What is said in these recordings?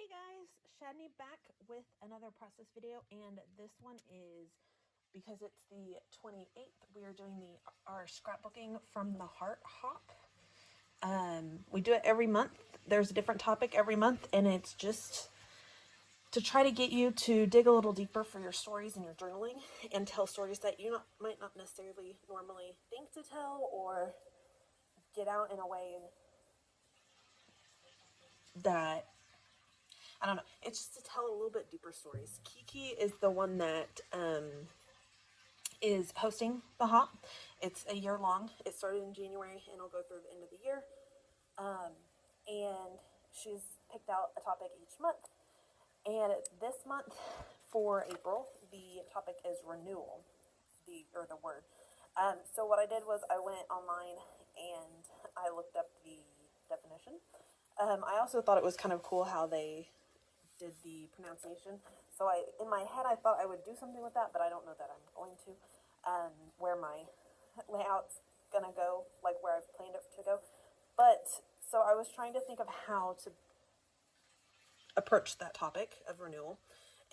Hey guys, Shadney back with another process video, and this one is because it's the 28th. We are doing our scrapbooking from the Heart Hop. We do it every month. There's a different topic every month, and it's just to try to get you to dig a little deeper for your stories and your journaling, and tell stories that you might not necessarily normally think to tell, or get out in a way that, I don't know. It's just to tell a little bit deeper stories. Kiki is the one that is hosting the hop. It's a year long. It started in January and it'll go through the end of the year. And she's picked out a topic each month. And this month for April, the topic is renewal, the word. So what I did was I went online and I looked up the definition. I also thought it was kind of cool how they did the pronunciation. So in my head, I thought I would do something with that, but I don't know that I'm going to. Where my layout's gonna go, like where I've planned it to go. But so I was trying to think of how to approach that topic of renewal,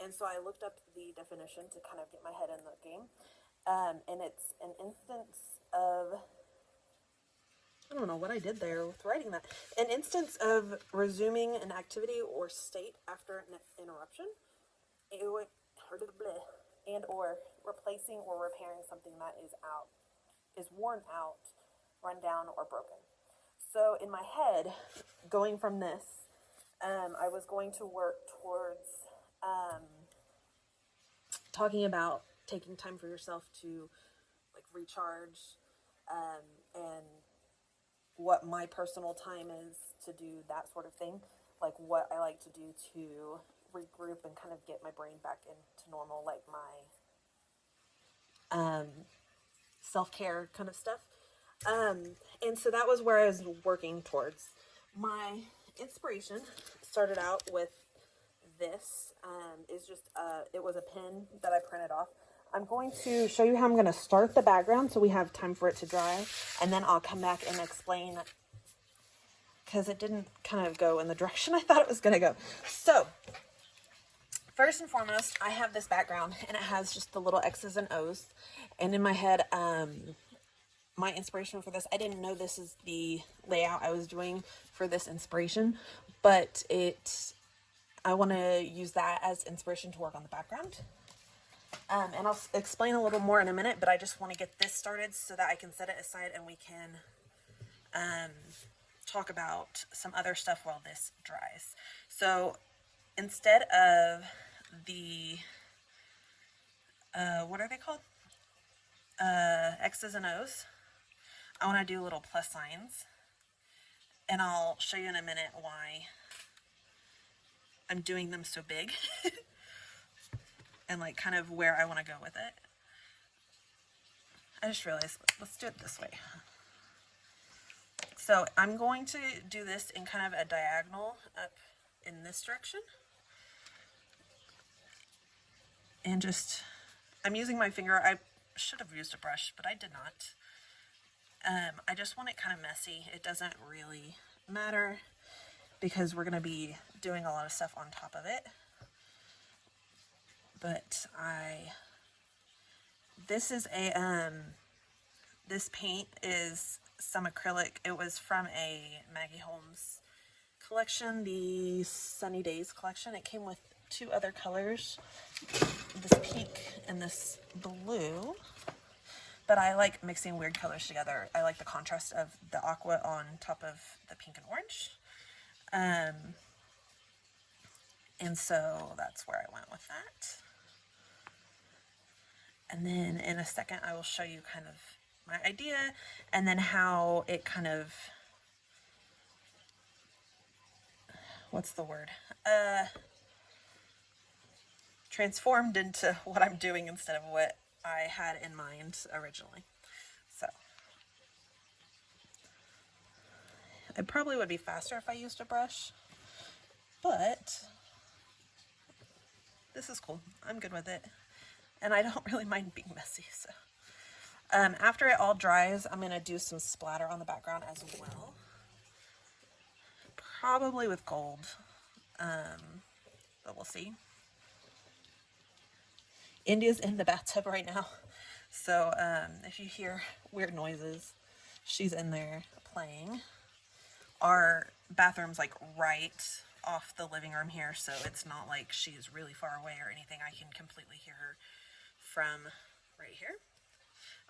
and so I looked up the definition to kind of get my head in the game. And it's an instance of, I don't know what I did there with writing that. An instance of resuming an activity or state after an interruption, and or replacing or repairing something that is worn out, run down, or broken. So in my head, going from this, I was going to work towards talking about taking time for yourself to like recharge, and what my personal time is to do that sort of thing, like what I like to do to regroup and kind of get my brain back into normal, like my self-care kind of stuff. And so that was where I was working towards. My inspiration started out with this. Is just it was a pen that I printed off. I'm going to show you how I'm going to start the background so we have time for it to dry, and then I'll come back and explain, because it didn't kind of go in the direction I thought it was going to go. So first and foremost, I have this background and it has just the little X's and O's, and in my head, my inspiration for this, I didn't know this is the layout I was doing for this inspiration, but I want to use that as inspiration to work on the background. And I'll explain a little more in a minute, but I just want to get this started so that I can set it aside and we can talk about some other stuff while this dries. So instead of the, what are they called? X's and O's, I want to do little plus signs, and I'll show you in a minute why I'm doing them so big and like kind of where I want to go with it. I just realized, let's do it this way. So I'm going to do this in kind of a diagonal up in this direction. And just, I'm using my finger. I should have used a brush, but I did not. I just want it kind of messy. It doesn't really matter because we're going to be doing a lot of stuff on top of it. But this is a, this paint is some acrylic. It was from a Maggie Holmes collection, the Sunny Days collection. It came with two other colors, this pink and this blue. But I like mixing weird colors together. I like the contrast of the aqua on top of the pink and orange. And so that's where I went with that. And then in a second, I will show you kind of my idea and then how it kind of, what's the word? Transformed into what I'm doing instead of what I had in mind originally. So it probably would be faster if I used a brush, but this is cool. I'm good with it. And I don't really mind being messy. So after it all dries, I'm going to do some splatter on the background as well. Probably with gold. but we'll see. India's in the bathtub right now. So if you hear weird noises, she's in there playing. Our bathroom's like right off the living room here, so it's not like she's really far away or anything. I can completely hear her from right here.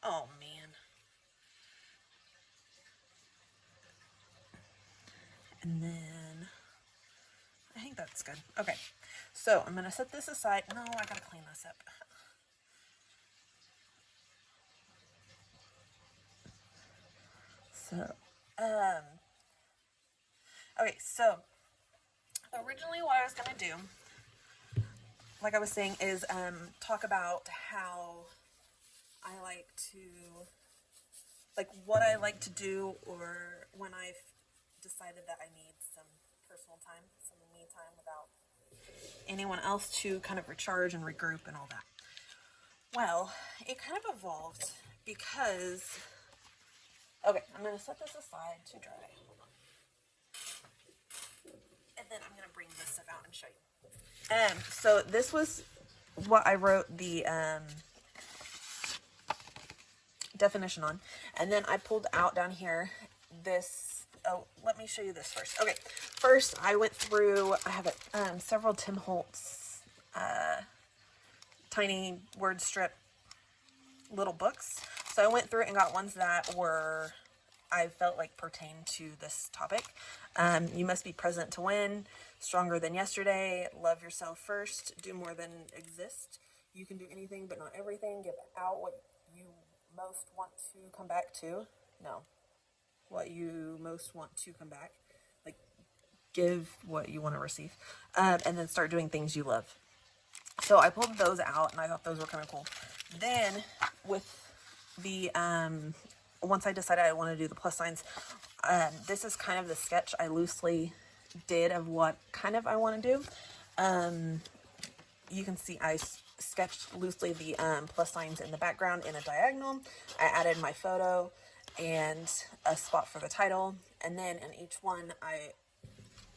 Oh man. And then I think that's good. Okay, so I'm gonna set this aside. No, I gotta clean this up. So, okay, so originally what I was gonna do, like I was saying, is talk about how I like to, like what I like to do, or when I've decided that I need some personal time, some me time without anyone else to kind of recharge and regroup and all that. Well, it kind of evolved because, okay, I'm going to set this aside to dry. And then I'm going to bring this stuff out and show you. So this was what I wrote the definition on. And then I pulled out down here this, oh, let me show you this first. Okay, first I went through, I have several Tim Holtz tiny word strip little books. So I went through and got ones that were, I felt like pertained to this topic. You must be present to win, stronger than yesterday, love yourself first, do more than exist. You can do anything but not everything. Give out what you most want to come back to. No, what you most want to come back. Like, give what you want to receive. And then start doing things you love. So I pulled those out, and I thought those were kind of cool. Then, with the, once I decided I want to do the plus signs, this is kind of the sketch I loosely did of what kind of I want to do. You can see I sketched loosely the plus signs in the background in a diagonal. I added my photo and a spot for the title. And then in each one, I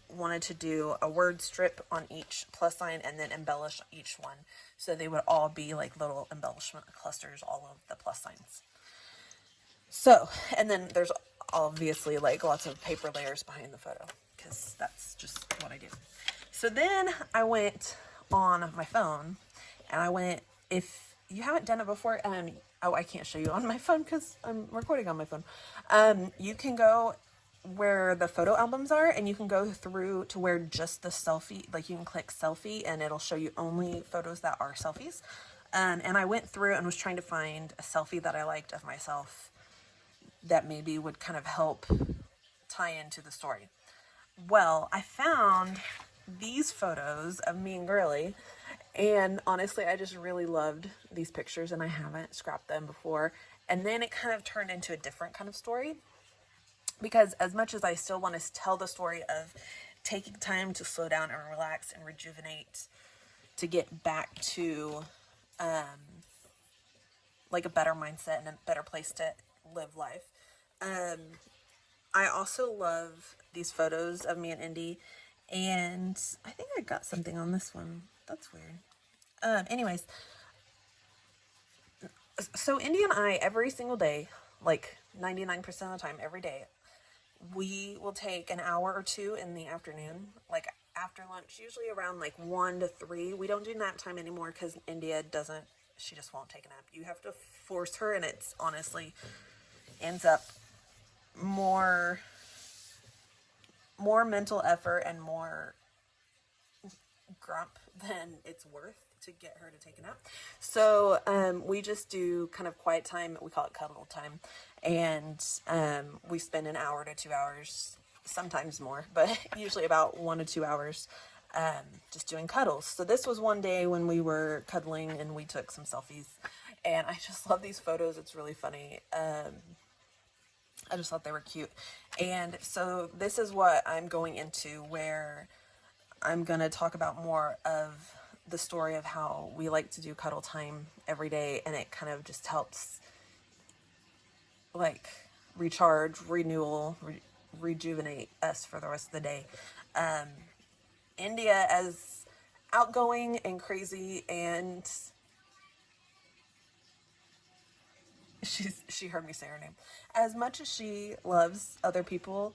wanted to do a word strip on each plus sign and then embellish each one. So they would all be like little embellishment clusters, all of the plus signs. So, and then there's obviously like lots of paper layers behind the photo because that's just what I do. So then I went on my phone and I went, if you haven't done it before, oh, I can't show you on my phone because I'm recording on my phone. You can go where the photo albums are, and you can go through to where just the selfie, like you can click selfie and it'll show you only photos that are selfies. And I went through and was trying to find a selfie that I liked of myself that maybe would kind of help tie into the story. Well, I found these photos of me and Girly, and honestly, I just really loved these pictures, and I haven't scrapped them before. And then it kind of turned into a different kind of story, because as much as I still want to tell the story of taking time to slow down and relax and rejuvenate to get back to like a better mindset and a better place to live life, I also love these photos of me and Indy, and I think I got something on this one. That's weird. Anyways, so Indy and I, every single day, like 99% of the time, every day, we will take an hour or two in the afternoon, like after lunch, usually around like 1 to 3. We don't do nap time anymore because India doesn't, she just won't take a nap. You have to force her, and it's honestly ends up more mental effort and more grump than it's worth to get her to take a nap. So we just do kind of quiet time. We call it cuddle time. And we spend an hour to 2 hours, sometimes more, but usually about 1 to 2 hours just doing cuddles. So this was one day when we were cuddling and we took some selfies. And I just love these photos. It's really funny. I just thought they were cute. And so this is what I'm going into, where I'm going to talk about more of the story of how we like to do cuddle time every day, and it kind of just helps like recharge, renewal, rejuvenate us for the rest of the day. India as outgoing and crazy, and she heard me say her name. As much as she loves other people,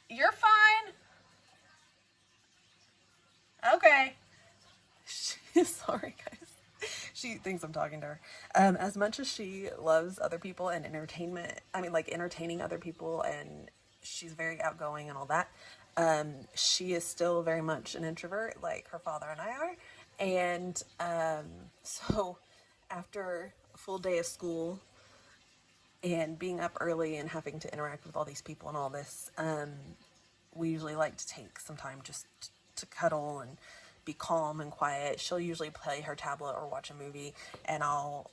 you're fine. Okay. Sorry, guys. She thinks I'm talking to her. As much as she loves other people and entertainment, I mean, like entertaining other people, and she's very outgoing and all that, she is still very much an introvert, like her father and I are. And so, after a full day of school and being up early and having to interact with all these people and all this, we usually like to take some time just to cuddle and be calm and quiet. She'll usually play her tablet or watch a movie, and I'll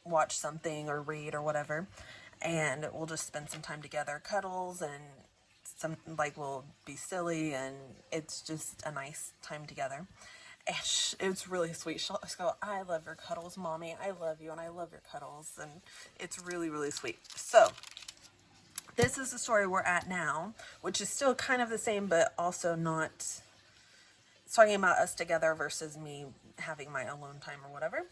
watch something or read or whatever, and we'll just spend some time together, cuddles, and some, like, we'll be silly, and it's just a nice time together. And it's really sweet. She'll go, I love your cuddles, Mommy. I love you, and I love your cuddles. And it's really, really sweet. So this is the story we're at now, which is still kind of the same, but also not. It's talking about us together versus me having my alone time or whatever.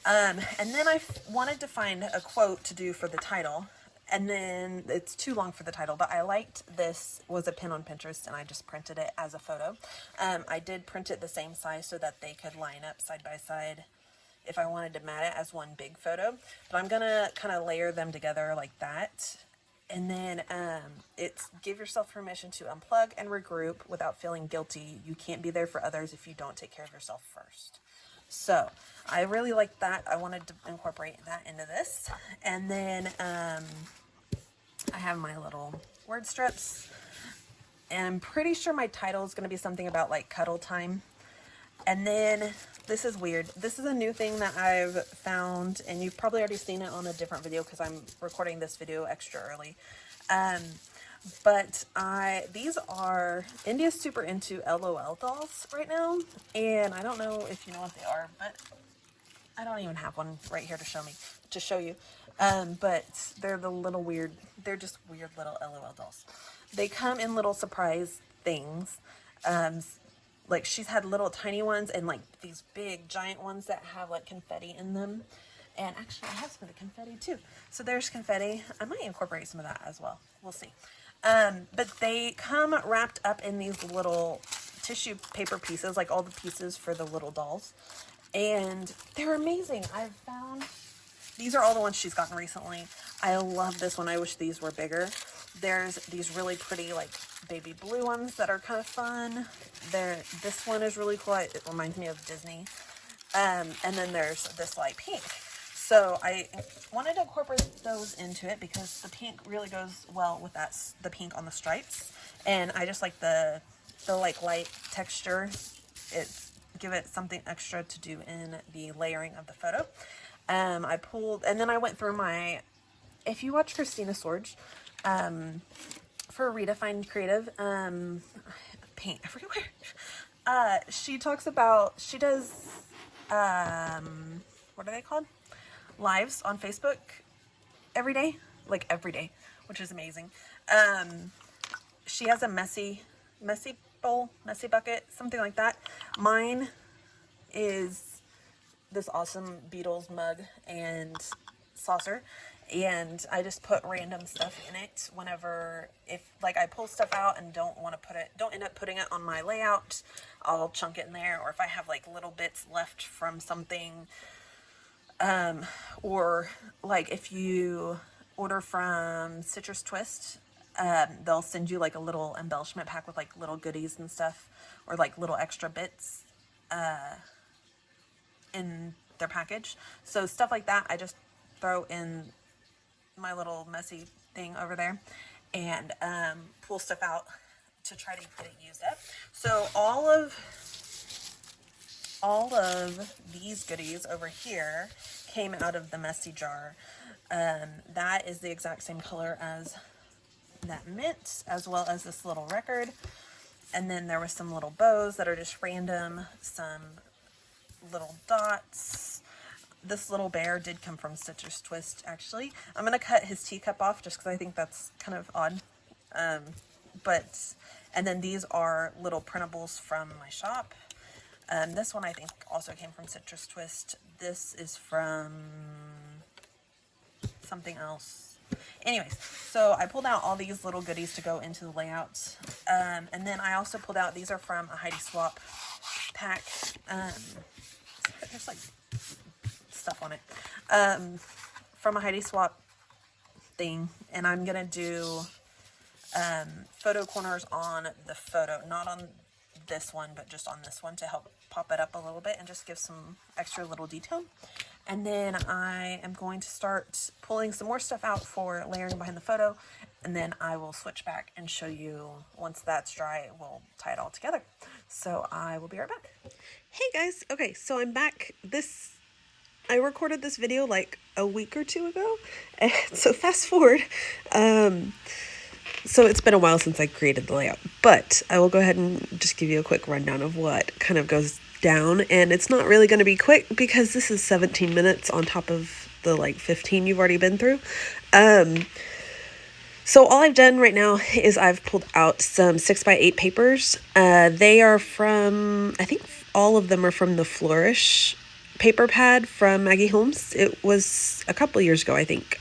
And then I wanted to find a quote to do for the title. And then it's too long for the title, but I liked this was a pin on Pinterest, and I just printed it as a photo. I did print it the same size so that they could line up side by side if I wanted to mat it as one big photo. But I'm going to kind of layer them together like that. And then it's give yourself permission to unplug and regroup without feeling guilty. You can't be there for others if you don't take care of yourself first. So I really like that. I wanted to incorporate that into this. And then I have my little word strips. And I'm pretty sure my title is going to be something about like cuddle time. And then this is weird. This is a new thing that I've found, and you've probably already seen it on a different video because I'm recording this video extra early. But these are, India's super into LOL dolls right now, and I don't know if you know what they are, but I don't even have one right here to show you. But they're the little weird, they're just weird little LOL dolls. They come in little surprise things. Like she's had little tiny ones and like these big giant ones that have like confetti in them. And actually I have some of the confetti too. So there's confetti. I might incorporate some of that as well. We'll see. But they come wrapped up in these little tissue paper pieces, like all the pieces for the little dolls. And they're amazing. I've found, these are all the ones she's gotten recently. I love this one. I wish these were bigger. There's these really pretty like baby blue ones that are kind of fun. This one is really cool. It reminds me of Disney. And then there's this light pink. So I wanted to incorporate those into it because the pink really goes well with that, the pink on the stripes. And I just like the like light texture. Give it something extra to do in the layering of the photo. I pulled, and then I went through my, if you watch Christina Sorge, for Redefined Creative, paint, I forget where, she talks about, she does, what are they called? Lives on Facebook every day, which is amazing. She has a messy bowl, messy bucket, something like that. Mine is this awesome Beatles mug and saucer, and I just put random stuff in it whenever, if like I pull stuff out and don't end up putting it on my layout, I'll chunk it in there. Or if I have like little bits left from something, or like if you order from Citrus Twist, they'll send you like a little embellishment pack with like little goodies and stuff, or like little extra bits in their package. So stuff like that I just throw in my little messy thing over there, and pull stuff out to try to get it used up. So all of these goodies over here came out of the messy jar. That is the exact same color as that mint, as well as this little record. And then there was some little bows that are just random, some little dots. This little bear did come from Citrus Twist, actually. I'm going to cut his teacup off just because I think that's kind of odd. But And then these are little printables from my shop. This one I think also came from Citrus Twist. This is from something else. Anyways, so I pulled out all these little goodies to go into the layouts. And then I also pulled out, these are from a Heidi Swap pack. There's like stuff on it. From a Heidi Swap thing. And I'm going to do photo corners on the photo. Not on this one, but just on this one to help pop it up a little bit and just give some extra little detail. And then I am going to start pulling some more stuff out for layering behind the photo, and then I will switch back and show you once that's dry. We'll tie it all together. So I will be right back. Hey guys, okay, so I'm back. I recorded this video like a week or two ago, and so fast forward. So it's been a while since I created the layout, but I will go ahead and just give you a quick rundown of what kind of goes down. And it's not really going to be quick because this is 17 minutes on top of the like 15 you've already been through. So all I've done right now is I've pulled out some 6x8 papers. They are from, I think all of them are from the Flourish paper pad from Maggie Holmes. It was a couple years ago, I think.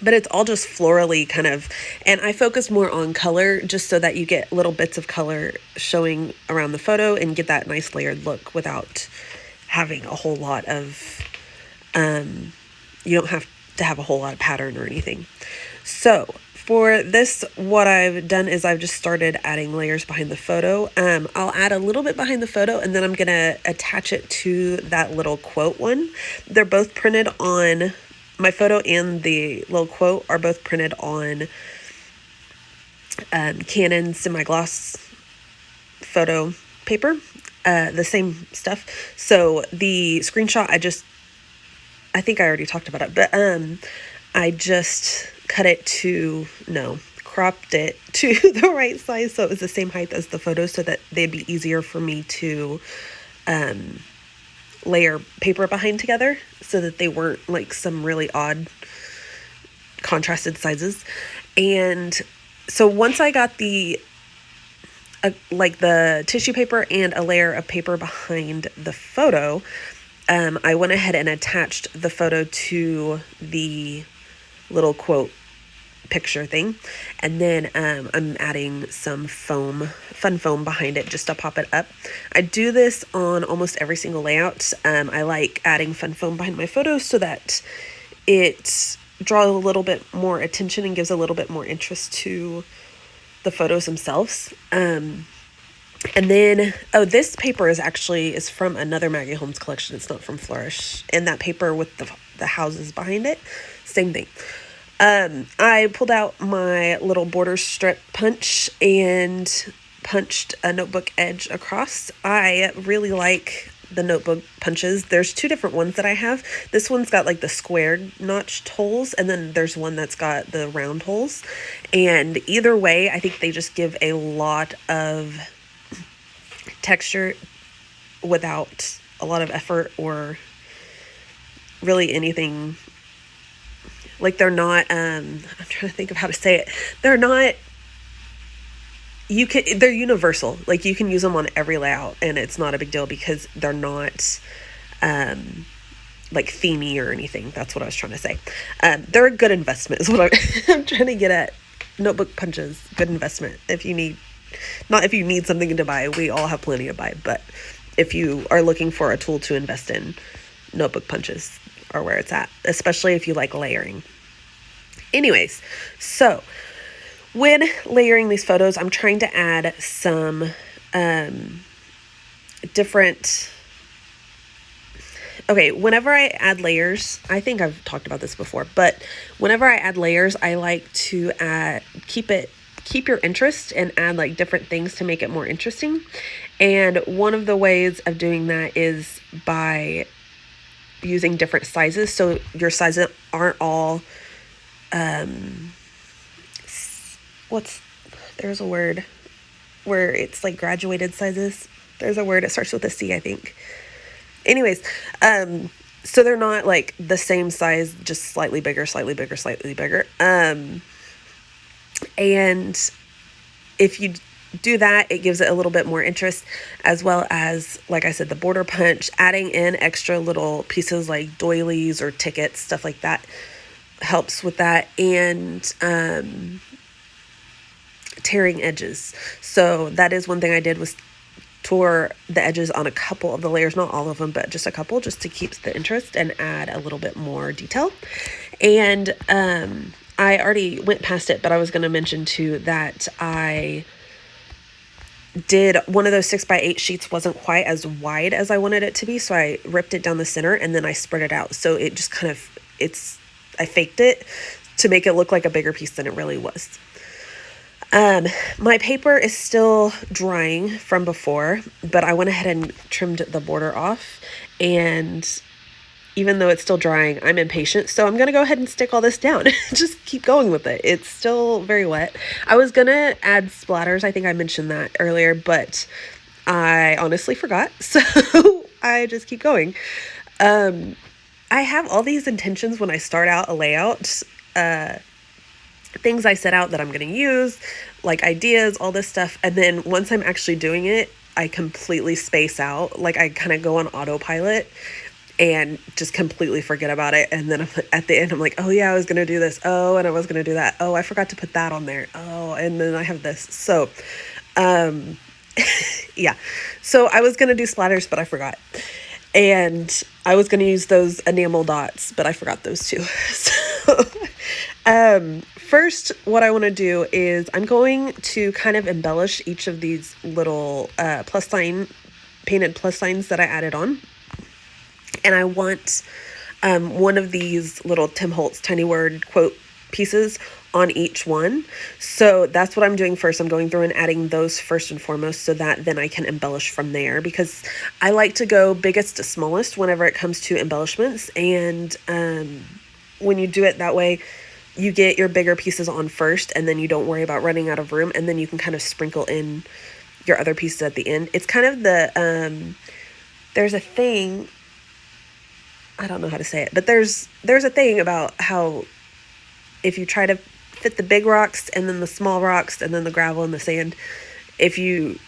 But it's all just florally kind of, and I focus more on color just so that you get little bits of color showing around the photo and get that nice layered look without having a whole lot of, you don't have to have a whole lot of pattern or anything. So for this, what I've done is I've just started adding layers behind the photo. I'll add a little bit behind the photo and then I'm going to attach it to that little quote one. They're both printed on, my photo and the little quote are both printed on Canon semi-gloss photo paper, the same stuff. So the screenshot, I think I already talked about it, but I just cropped it to the right size so it was the same height as the photo so that they'd be easier for me to layer paper behind together so that they weren't like some really odd contrasted sizes. And so once I got the like the tissue paper and a layer of paper behind the photo, I went ahead and attached the photo to the little quote picture thing, and then I'm adding some fun foam behind it just to pop it up. I do this on almost every single layout. I like adding fun foam behind my photos so that it draws a little bit more attention and gives a little bit more interest to the photos themselves. And then, this paper is from another Maggie Holmes collection. It's not from Flourish. And that paper with the houses behind it, same thing. I pulled out my little border strip punch and punched a notebook edge across. I really like the notebook punches. There's two different ones that I have. This one's got like the squared notched holes, and then there's one that's got the round holes. And either way, I think they just give a lot of texture without a lot of effort or really anything. Like they're not, I'm trying to think of how to say it. They're not, they're universal. Like you can use them on every layout and it's not a big deal because they're not, like themey or anything. That's what I was trying to say. They're a good investment is what I'm trying to get at. Notebook punches, good investment. If you need something to buy, we all have plenty to buy, but if you are looking for a tool to invest in, notebook punches are where it's at, especially if you like layering. Anyways, so when layering these photos, I'm trying to add some different. Okay, whenever I add layers, I think I've talked about this before, but whenever I add layers, I like to keep your interest and add like different things to make it more interesting. And one of the ways of doing that is by using different sizes, so your sizes aren't all there's a word where it's like graduated sizes. There's a word, it starts with a C, I think. Anyways, so they're not like the same size, just slightly bigger, slightly bigger, slightly bigger. And if you do that, it gives it a little bit more interest, as well as, like I said, the border punch, adding in extra little pieces like doilies or tickets, stuff like that helps with that. And tearing edges. So that is one thing I did, was tore the edges on a couple of the layers, not all of them, but just a couple, just to keep the interest and add a little bit more detail. And I already went past it, but I was going to mention too that I did one of those 6x8 sheets wasn't quite as wide as I wanted it to be, so I ripped it down the center and then I spread it out, so it just kind of, I faked it to make it look like a bigger piece than it really was. My paper is still drying from before, but I went ahead and trimmed the border off, and even though it's still drying, I'm impatient, so I'm going to go ahead and stick all this down. Just keep going with it. It's still very wet. I was going to add splatters. I think I mentioned that earlier, but I honestly forgot, so I just keep going. I have all these intentions when I start out a layout, things I set out that I'm going to use, like ideas, all this stuff. And then once I'm actually doing it, I completely space out. Like I kind of go on autopilot and just completely forget about it. And then at the end, I'm like, oh yeah, I was going to do this. Oh, and I was going to do that. Oh, I forgot to put that on there. Oh, and then I have this. So, yeah. So I was going to do splatters, but I forgot. And I was going to use those enamel dots, but I forgot those too. So, first, what I want to do is I'm going to kind of embellish each of these little painted plus signs that I added on. And I want one of these little Tim Holtz tiny word quote pieces on each one. So that's what I'm doing first. I'm going through and adding those first and foremost, so that then I can embellish from there, because I like to go biggest to smallest whenever it comes to embellishments. And when you do it that way, you get your bigger pieces on first, and then you don't worry about running out of room, and then you can kind of sprinkle in your other pieces at the end. It's kind of the there's a thing, I don't know how to say it, but there's a thing about how if you try to fit the big rocks and then the small rocks and then the gravel and the sand, if you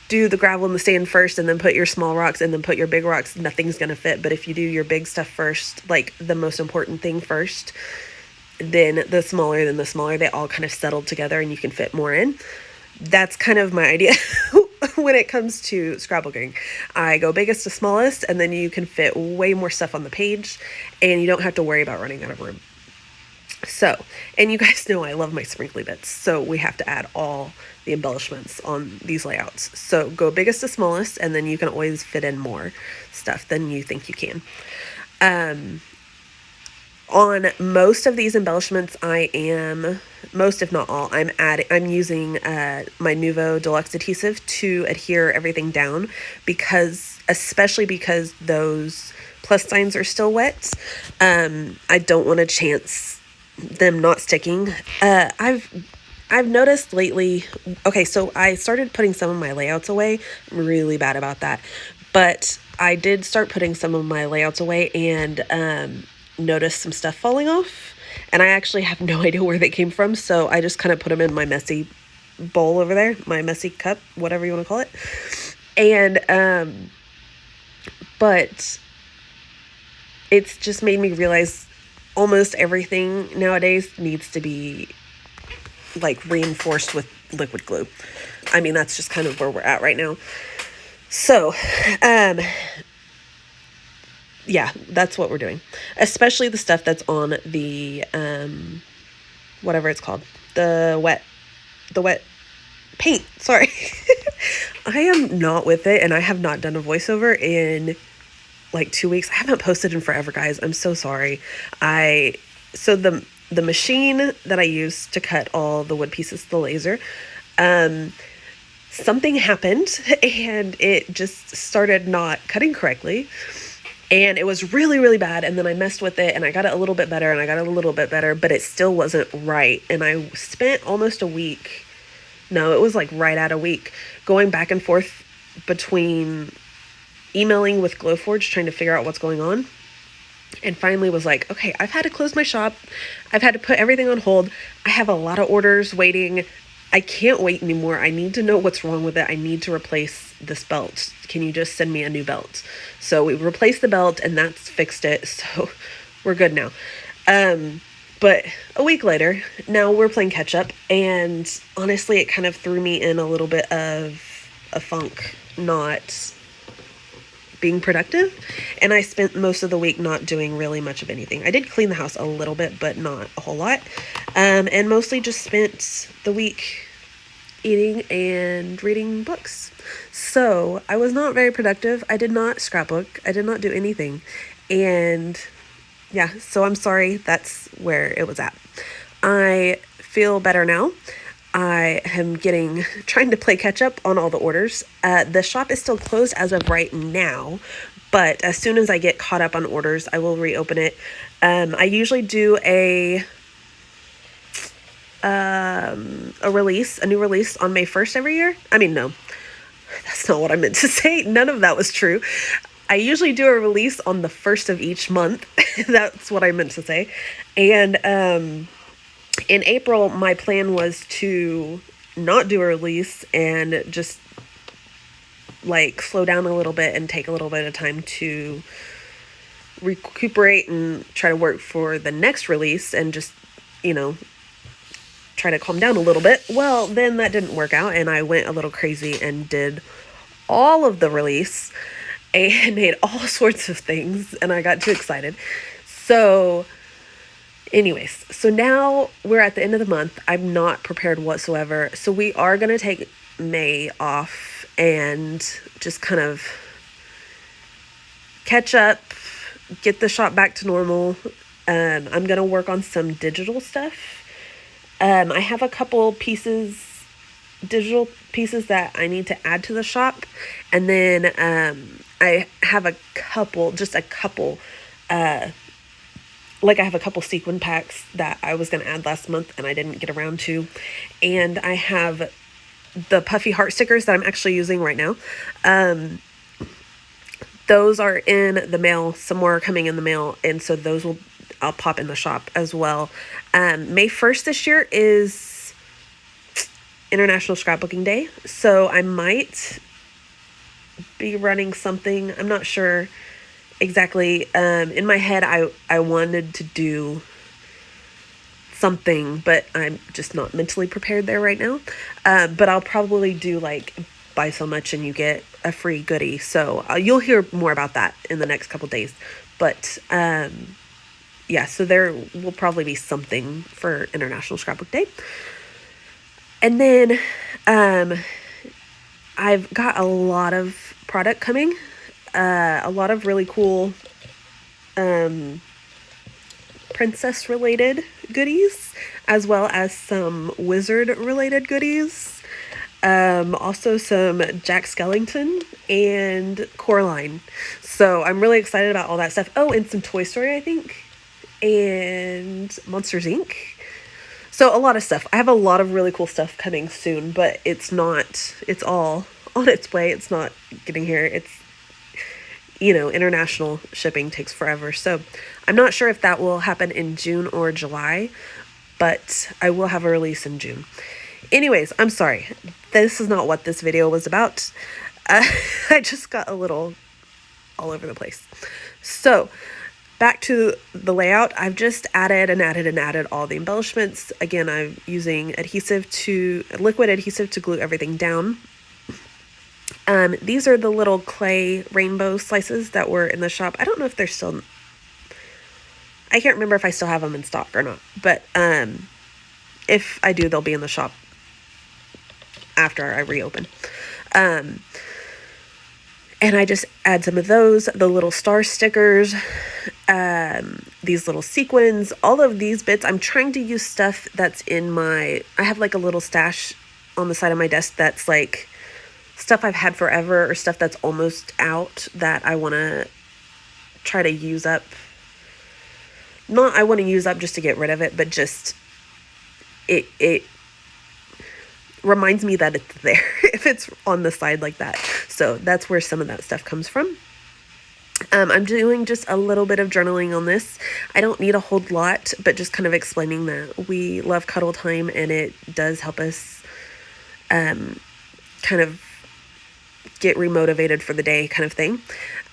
do the gravel and the sand first and then put your small rocks and then put your big rocks, nothing's going to fit. But if you do your big stuff first, like the most important thing first, then the smaller, they all kind of settle together and you can fit more in. That's kind of my idea when it comes to scrapbooking. I go biggest to smallest, and then you can fit way more stuff on the page and you don't have to worry about running out of room. So, and you guys know I love my sprinkly bits, so we have to add all the embellishments on these layouts. So go biggest to smallest, and then you can always fit in more stuff than you think you can. On most of these embellishments, most if not all, I'm using my Nuvo Deluxe adhesive to adhere everything down, especially because those plus signs are still wet. I don't want to chance them not sticking. I've noticed lately, okay, so I started putting some of my layouts away. I'm really bad about that, but I did start putting some of my layouts away and noticed some stuff falling off, and I actually have no idea where they came from, so I just kind of put them in my messy bowl over there, my messy cup, whatever you want to call it. And but it's just made me realize almost everything nowadays needs to be like reinforced with liquid glue. I mean, that's just kind of where we're at right now. So, yeah, that's what we're doing. Especially the stuff that's on the, whatever it's called, the wet paint. Sorry. I am not with it, and I have not done a voiceover in like 2 weeks. I haven't posted in forever, guys. I'm so sorry. So the machine that I use to cut all the wood pieces, the laser, something happened and it just started not cutting correctly. And it was really, really bad. And then I messed with it and I got it a little bit better and I got it a little bit better, but it still wasn't right. And I spent almost a week. No, it was like right at a week going back and forth between emailing with Glowforge, trying to figure out what's going on. And finally was like, okay, I've had to close my shop. I've had to put everything on hold. I have a lot of orders waiting. I can't wait anymore. I need to know what's wrong with it. I need to replace this belt. Can you just send me a new belt? So we replaced the belt and that's fixed it. So we're good now. But a week later, now we're playing catch up, and honestly, it kind of threw me in a little bit of a funk, not being productive. And I spent most of the week not doing really much of anything. I did clean the house a little bit, but not a whole lot. And mostly just spent the week eating and reading books. So I was not very productive. I did not scrapbook. I did not do anything. And yeah, so I'm sorry. That's where it was at. I feel better now. I am trying to play catch up on all the orders. The shop is still closed as of right now, but as soon as I get caught up on orders, I will reopen it. I usually do a new release on May 1st every year. I mean, no, that's not what I meant to say. None of that was true. I usually do a release on the 1st of each month. That's what I meant to say. And in April, my plan was to not do a release and just like slow down a little bit and take a little bit of time to recuperate and try to work for the next release and just, try to calm down a little bit. Well, then that didn't work out, and I went a little crazy and did all of the release and made all sorts of things, and I got too excited. So anyways, so now we're at the end of the month. I'm not prepared whatsoever. So we are going to take May off and just kind of catch up, get the shop back to normal. I'm going to work on some digital stuff. I have a couple digital pieces that I need to add to the shop. And then I have a couple I have a couple sequin packs that I was going to add last month and I didn't get around to. And I have the puffy heart stickers that I'm actually using right now. Those are in the mail. Some more are coming in the mail. And so I'll pop in the shop as well. May 1st this year is International Scrapbooking Day. So I might be running something. I'm not sure exactly. In my head, I wanted to do something, but I'm just not mentally prepared there right now. But I'll probably do like buy so much and you get a free goodie. So you'll hear more about that in the next couple days. But yeah, so there will probably be something for International Scrapbook Day. And then I've got a lot of product coming. A lot of really cool princess related goodies, as well as some wizard related goodies. Also some Jack Skellington and Coraline. So I'm really excited about all that stuff. Oh, and some Toy Story, I think, and Monsters Inc. So a lot of stuff. I have a lot of really cool stuff coming soon, but it's all on its way. It's not getting here. It's, international shipping takes forever. So I'm not sure if that will happen in June or July, but I will have a release in June. Anyways, I'm sorry. This is not what this video was about. I just got a little all over the place. So back to the layout. I've just added all the embellishments. Again, I'm using liquid adhesive to glue everything down. These are the little clay rainbow slices that were in the shop. I don't know if they're still, I can't remember if I still have them in stock or not, but if I do, they'll be in the shop after I reopen. And I just add some of those, the little star stickers, these little sequins, all of these bits. I'm trying to use stuff that's I have like a little stash on the side of my desk that's like stuff I've had forever or stuff that's almost out that I want to try to use up. I want to use up just to get rid of it, but just it reminds me that it's there if it's on the side like that. So that's where some of that stuff comes from. I'm doing just a little bit of journaling on this. I don't need a whole lot, but just kind of explaining that we love cuddle time and it does help us kind of get remotivated for the day kind of thing.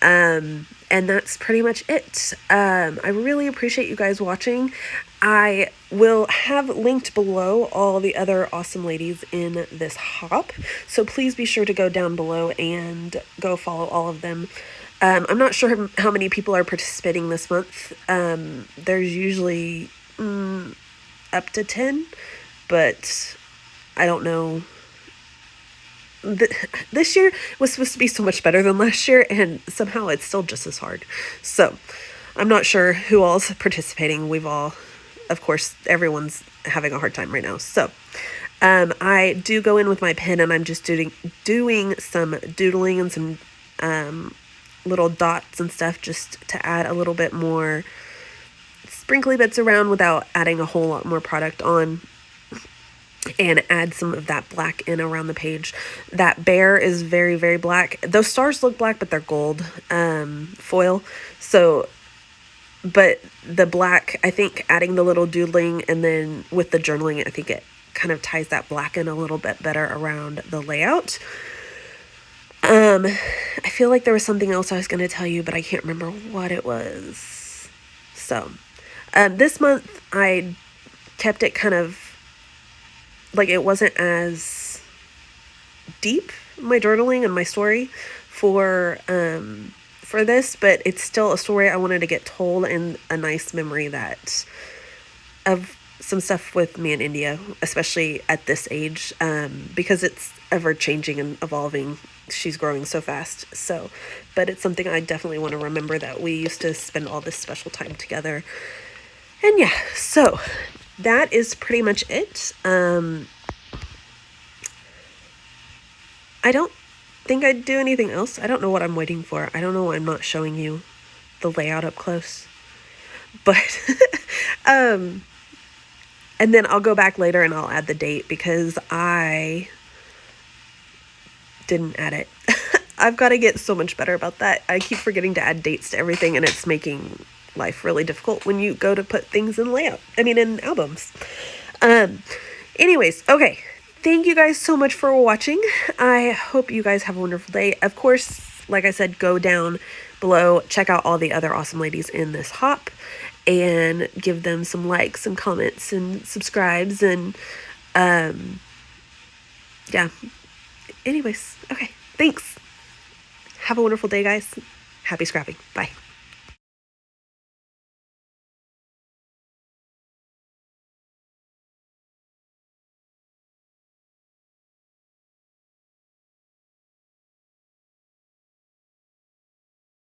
And that's pretty much it. I really appreciate you guys watching. I will have linked below all the other awesome ladies in this hop, so please be sure to go down below and go follow all of them. I'm not sure how many people are participating this month. There's usually up to 10, but I don't know. This year was supposed to be so much better than last year, and somehow it's still just as hard. So I'm not sure who all's participating. We've all, of course, everyone's having a hard time right now. So I do go in with my pen, and I'm just doing some doodling and some little dots and stuff, just to add a little bit more sprinkly bits around without adding a whole lot more product on, and add some of that black in around the page. That bear is very, very black. Those stars look black, but they're gold foil. So, but the black, I think adding the little doodling and then with the journaling, I think it kind of ties that black in a little bit better around the layout. I feel like there was something else I was going to tell you, but I can't remember what it was. So, this month I kept it kind of like it wasn't as deep, my journaling and my story for this, but it's still a story I wanted to get told, and a nice memory that of some stuff with me in India, especially at this age, because it's ever changing and evolving. She's growing so fast. So, but it's something I definitely want to remember, that we used to spend all this special time together. And yeah, so that is pretty much it. I don't think I'd do anything else. I don't know what I'm waiting for. I don't know why I'm not showing you the layout up close. But, and then I'll go back later and I'll add the date, because I didn't add it. I've got to get so much better about that. I keep forgetting to add dates to everything, and it's making life really difficult when you go to put things in in albums. Anyways, okay. Thank you guys so much for watching. I hope you guys have a wonderful day. Of course, like I said, go down below, check out all the other awesome ladies in this hop, and give them some likes and comments and subscribes, and yeah. Anyways, okay. Thanks. Have a wonderful day, guys. Happy scrapping. Bye.